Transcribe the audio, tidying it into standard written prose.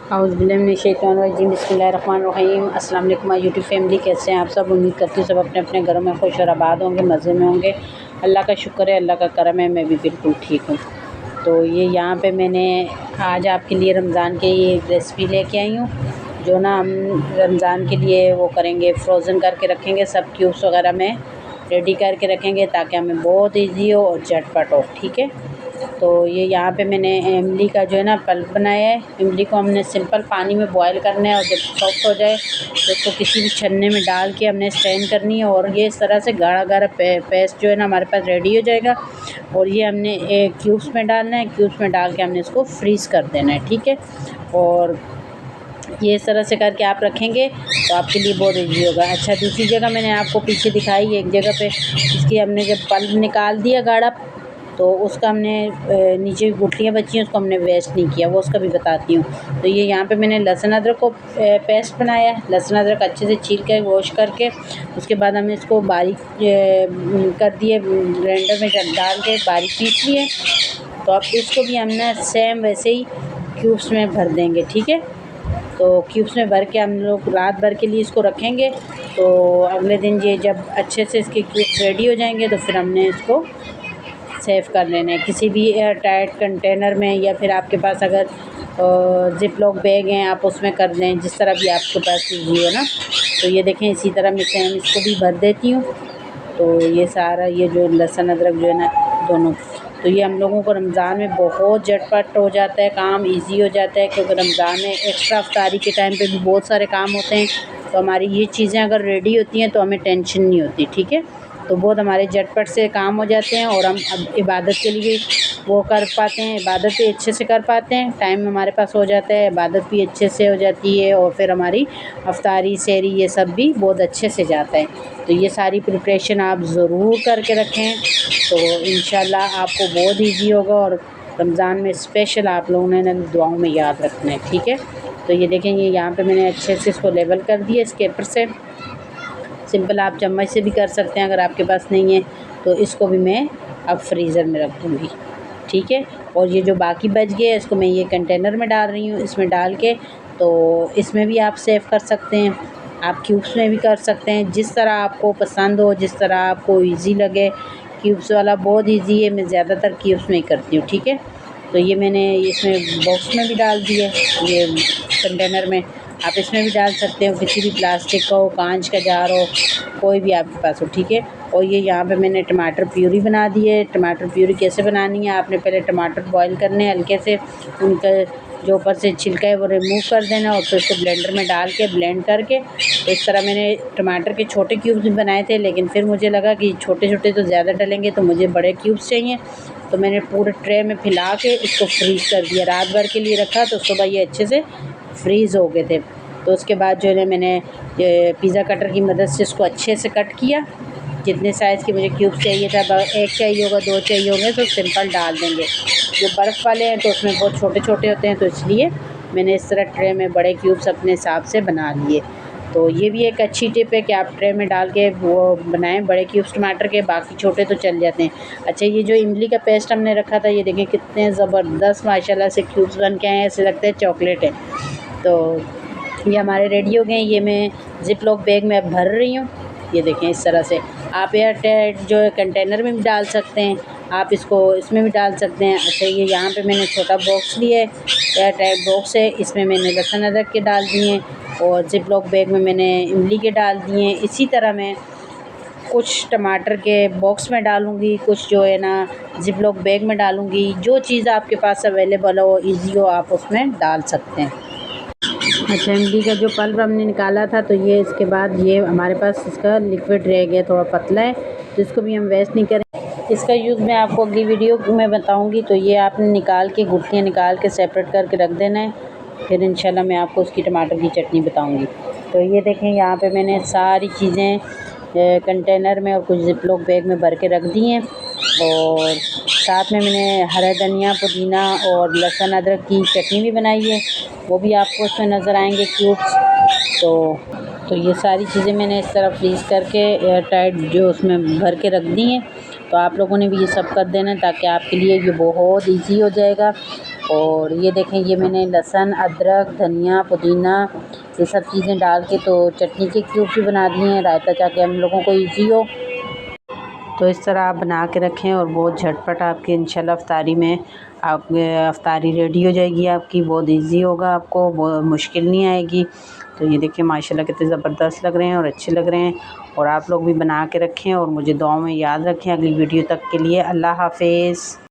औज़ुबिल्लाहिमिनश्शैतानिर्रजीम बिस्मिल्लाहिर्रहमानिर्रहीम। अस्सलाम वालेकुम माय यूट्यूब फैमिली, कैसे हैं आप सब। उम्मीद करती हूँ सब अपने अपने घरों में खुश और आबाद होंगे, मज़े में होंगे। अल्लाह का शुक्र है, अल्लाह का करम है, मैं भी बिल्कुल ठीक हूँ। तो ये यहाँ पे मैंने आज आपके लिए रमज़ान की ये रेसिपी लेके आई हूँ, जो ना हम रमज़ान के लिए वो करेंगे, फ्रोज़न करके रखेंगे, सब क्यूब्स वगैरह में रेडी करके रखेंगे ताकि हमें बहुत ईजी हो और झटपट हो। ठीक है, तो ये यहाँ पे मैंने इमली का जो है ना पल्प बनाया है। इमली को हमने सिंपल पानी में बॉयल करना है और जब सॉफ्ट हो जाए तो उसको किसी भी छन्ने में डाल के हमने स्ट्रेन करनी है और ये इस तरह से गाढ़ा गाढ़ा पेस्ट जो है ना हमारे पास रेडी हो जाएगा। और ये हमने क्यूब्स में डालना है, क्यूब्स में डाल के हमने इसको फ्रीज़ कर देना है। ठीक है, और ये इस तरह से करके आप रखेंगे तो आपके लिए बहुत ईजी होगा। अच्छा, दूसरी जगह मैंने आपको पीछे दिखाई, एक जगह पे इसकी हमने जब पल्प निकाल दिया गाढ़ा, तो उसका हमने नीचे गुठलियाँ बची हैं, उसको हमने वेस्ट नहीं किया, वो उसका भी बताती हूँ। तो ये यहाँ पे मैंने लहसुन अदरक को पेस्ट बनाया है। लहसुन अदरक अच्छे से छील कर वॉश करके उसके बाद हमने इसको बारीक कर दिए, ग्राइंडर में डाल के बारीक पीस लिए। तो अब इसको भी हम ना सेम वैसे ही क्यूब्स में भर देंगे। ठीक है, तो क्यूब्स में भर के हम लोग रात भर के लिए इसको रखेंगे। तो अगले दिन ये जब अच्छे से इसके क्यूब्स रेडी हो जाएंगे तो फिर हमने इसको सेव कर लेना है किसी भी एयर टाइट कंटेनर में, या फिर आपके पास अगर ज़िप लॉक बैग हैं आप उसमें कर लें, जिस तरह भी आपके पास ईजी हो ना। तो ये देखें, इसी तरह मैं सेम इसको भी भर देती हूँ। तो ये सारा ये जो लहसुन अदरक जो है ना दोनों, तो ये हम लोगों को रमज़ान में बहुत झटपट हो जाता है, काम इजी हो जाता है, क्योंकि रमज़ान में एक्स्ट्रा अफ्तारी के टाइम पे भी बहुत सारे काम होते हैं। तो हमारी ये चीज़ें अगर रेडी होती हैं तो हमें टेंशन नहीं होती। ठीक है, तो बहुत हमारे झटपट से काम हो जाते हैं और हम अब इबादत के लिए वो कर पाते हैं, इबादत भी अच्छे से कर पाते हैं, टाइम हमारे पास हो जाता है, इबादत भी अच्छे से हो जाती है और फिर हमारी अफ्तारी सहरी ये सब भी बहुत अच्छे से जाता है। तो ये सारी प्रिपरेशन आप ज़रूर करके रखें, तो इंशाल्लाह आपको बहुत ईजी होगा और रमज़ान में स्पेशल आप लोगों ने दुआओं में याद रखना है। ठीक है, तो ये देखें, ये यहाँ पे मैंने अच्छे से इसको लेवल कर दिया स्केपर से। सिंपल आप चम्मच से भी कर सकते हैं, अगर आपके पास नहीं है तो इसको भी मैं अब फ्रीज़र में रख दूँगी। ठीक है, और ये जो बाकी बच गए इसको मैं ये कंटेनर में डाल रही हूँ, इसमें डाल के तो इसमें भी आप सेव कर सकते हैं, आप क्यूब्स में भी कर सकते हैं, जिस तरह आपको पसंद हो, जिस तरह आपको ईजी लगे। क्यूब्स वाला बहुत ईजी है, मैं ज़्यादातर क्यूब्स में ही करती हूँ। ठीक है, तो ये मैंने इसमें बॉक्स में भी डाल दिए, ये कंटेनर में आप इसमें भी डाल सकते हो, किसी भी प्लास्टिक का हो, कांच का जार हो, कोई भी आपके पास हो। ठीक है, और ये यहाँ पे मैंने टमाटर प्यूरी बना दी है। टमाटर प्यूरी कैसे बनानी है, आपने पहले टमाटर बॉईल करने हैं हल्के से, उनका जो ऊपर से छिलका है वो रिमूव कर देना और फिर उसको ब्लेंडर में डाल के ब्लेंड करके, तो इस तरह मैंने टमाटर के छोटे क्यूब्स भी बनाए थे, लेकिन फिर मुझे लगा कि छोटे छोटे तो ज़्यादा डलेंगे, तो मुझे बड़े क्यूब्स चाहिए। तो मैंने पूरे ट्रे में फैला के इसको फ्रीज़ कर दिया, रात भर के लिए रखा, तो सुबह ये अच्छे से फ्रीज़ हो गए थे। तो उसके बाद जो है मैंने पिज़्ज़ा कटर की मदद से इसको अच्छे से कट किया, जितने साइज़ के मुझे क्यूब चाहिए था, एक चाहिए होगा, दो चाहिए होंगे तो सिंपल डाल देंगे। जो बर्फ़ वाले हैं तो उसमें बहुत छोटे छोटे होते हैं, तो इसलिए मैंने इस तरह ट्रे में बड़े क्यूब्स अपने हिसाब से बना लिए। तो ये भी एक अच्छी टिप है कि आप ट्रे में डाल के वो बनाएं बड़े क्यूब्स टमाटर के, बाकी छोटे तो चल जाते हैं। अच्छा, ये जो इमली का पेस्ट हमने रखा था, ये देखें कितने ज़बरदस्त माशाल्लाह से क्यूब्स बन के आए हैं, ऐसे लगता है चॉकलेट है। तो ये हमारे रेडी हो गए। ये मैं ज़िप लॉक बैग में अब भर रही हूँ। ये देखें, इस तरह से आप एयर टाइट जो है कंटेनर में भी डाल सकते हैं, आप इसको इसमें भी डाल सकते हैं। अच्छा, ये यहाँ पे मैंने छोटा बॉक्स लिया है, एयर टाइट बॉक्स है, इसमें मैंने लहसुन अदरक के डाल दिए हैं और ज़िप लॉक बैग में मैंने इमली के डाल दिए हैं। इसी तरह मैं कुछ टमाटर के बॉक्स में डालूँगी, कुछ जो है ना ज़िप लॉक बैग में डालूँगी। जो चीज़ आपके पास अवेलेबल हो, ईज़ी हो, आप उसमें डाल सकते हैं। अच्छा, इमली का जो पल्प हमने निकाला था, तो ये इसके बाद ये हमारे पास इसका लिक्विड रह गया, थोड़ा पतला है, तो इसको भी हम वेस्ट नहीं करें। इसका यूज़ मैं आपको अगली वीडियो में बताऊंगी। तो ये आपने निकाल के गुठलियाँ निकाल के सेपरेट करके रख देना है, फिर इंशाल्लाह मैं आपको उसकी टमाटर की चटनी बताऊँगी। तो ये देखें, यहाँ पर मैंने सारी चीज़ें कंटेनर में और कुछ ज़िप लॉक बैग में भर के रख दी हैं, और साथ में मैंने हरा धनिया, पुदीना और लहसुन अदरक की चटनी भी बनाई है, वो भी आपको उसमें नज़र आएंगे क्यूब्स। तो ये सारी चीज़ें मैंने इस तरह फ्रीज़ करके एयर टाइट जो उसमें भर के रख दी हैं। तो आप लोगों ने भी ये सब कर देना ताकि आपके लिए ये बहुत ईजी हो जाएगा और ये देखें, ये मैंने लहसुन, अदरक, धनिया, पुदीना ये सब चीज़ें डाल के तो चटनी के क्यूब भी बना दिए हैं, रायता ताकि हम लोगों को ईज़ी हो। तो इस तरह आप बना के रखें और बहुत झटपट आपकी इंशाल्लाह अफ्तारी में आप अफ्तारी रेडी हो जाएगी आपकी। बहुत इजी होगा, आपको बहुत मुश्किल नहीं आएगी। तो ये देखिए माशाल्लाह कितने ज़बरदस्त लग रहे हैं और अच्छे लग रहे हैं। और आप लोग भी बना के रखें और मुझे दुआ में याद रखें। अगली वीडियो तक के लिए अल्लाह हाफ़िज़।